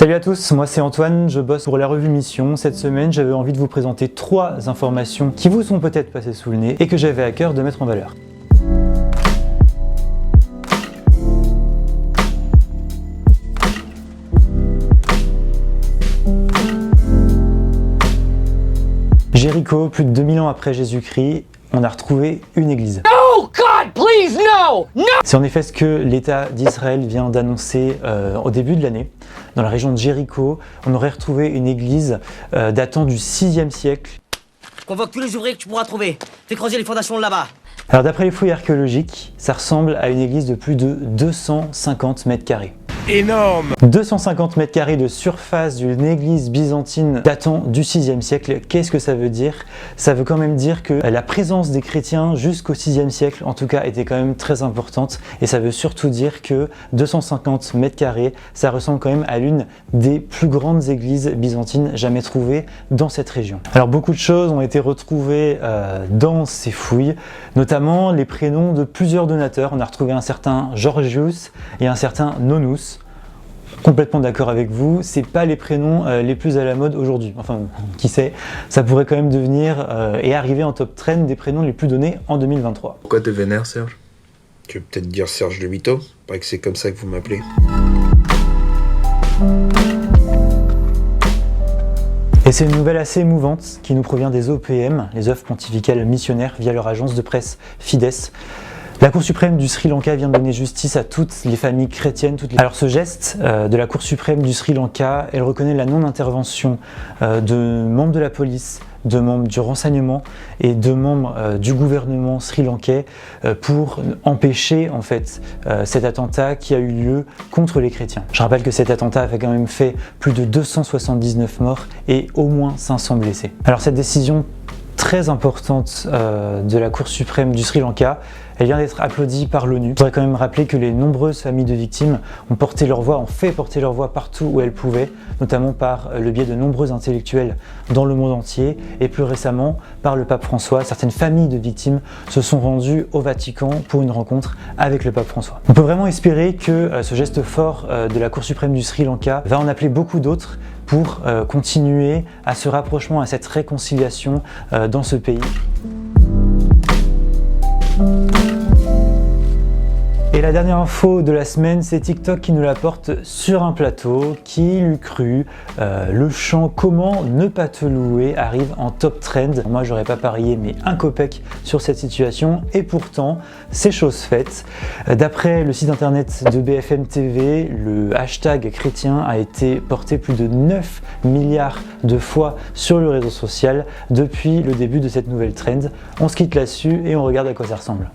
Salut à tous, moi c'est Antoine, je bosse pour la revue Mission. Cette semaine, j'avais envie de vous présenter 3 informations qui vous sont peut-être passées sous le nez et que j'avais à cœur de mettre en valeur. Jéricho, plus de 2000 ans après Jésus-Christ, on a retrouvé une église. Oh God, please, no! No! C'est en effet ce que l'État d'Israël vient d'annoncer au début de l'année. Dans la région de Jéricho, on aurait retrouvé une église datant du 6e siècle. Convoque tous les ouvriers que tu pourras trouver. Fais creuser les fondations de là-bas. Alors d'après les fouilles archéologiques, ça ressemble à une église de plus de 250 mètres carrés. Énorme! 250 mètres carrés de surface d'une église byzantine datant du 6e siècle. Qu'est-ce que ça veut dire? Ça veut quand même dire que la présence des chrétiens jusqu'au 6e siècle, en tout cas, était quand même très importante. Et ça veut surtout dire que 250 mètres carrés, ça ressemble quand même à l'une des plus grandes églises byzantines jamais trouvées dans cette région. Alors beaucoup de choses ont été retrouvées dans ces fouilles, notamment les prénoms de plusieurs donateurs. On a retrouvé un certain Georgius et un certain Nonus. Complètement d'accord avec vous, c'est pas les prénoms les plus à la mode aujourd'hui. Enfin, qui sait, ça pourrait quand même devenir et arriver en top trend des prénoms les plus donnés en 2023. Pourquoi t'es vénère, Serge? Tu veux peut-être dire Serge de Mito? Pas que c'est comme ça que vous m'appelez. Et c'est une nouvelle assez émouvante qui nous provient des OPM, les œuvres pontificales missionnaires, via leur agence de presse Fides. La Cour suprême du Sri Lanka vient de donner justice à toutes les familles chrétiennes. Alors ce geste de la Cour suprême du Sri Lanka, elle reconnaît la non-intervention de membres de la police, de membres du renseignement et de membres du gouvernement sri-lankais pour empêcher en fait cet attentat qui a eu lieu contre les chrétiens. Je rappelle que cet attentat avait quand même fait plus de 279 morts et au moins 500 blessés. Alors cette décision très importante de la Cour suprême du Sri Lanka, elle vient d'être applaudie par l'ONU. Je voudrais quand même rappeler que les nombreuses familles de victimes ont porté leur voix, ont fait porter leur voix partout où elles pouvaient, notamment par le biais de nombreux intellectuels dans le monde entier et plus récemment par le pape François. Certaines familles de victimes se sont rendues au Vatican pour une rencontre avec le pape François. On peut vraiment espérer que ce geste fort de la Cour suprême du Sri Lanka va en appeler beaucoup d'autres pour continuer à ce rapprochement, à cette réconciliation dans ce pays. Et la dernière info de la semaine, c'est TikTok qui nous l'apporte sur un plateau. Qui l'eût cru? Le chant Comment ne pas te louer arrive en top trend. Moi, j'aurais pas parié, mais un copec sur cette situation. Et pourtant, c'est chose faite. D'après le site internet de BFM TV, le hashtag chrétien a été porté plus de 9 milliards de fois sur le réseau social depuis le début de cette nouvelle trend. On se quitte là-dessus et on regarde à quoi ça ressemble.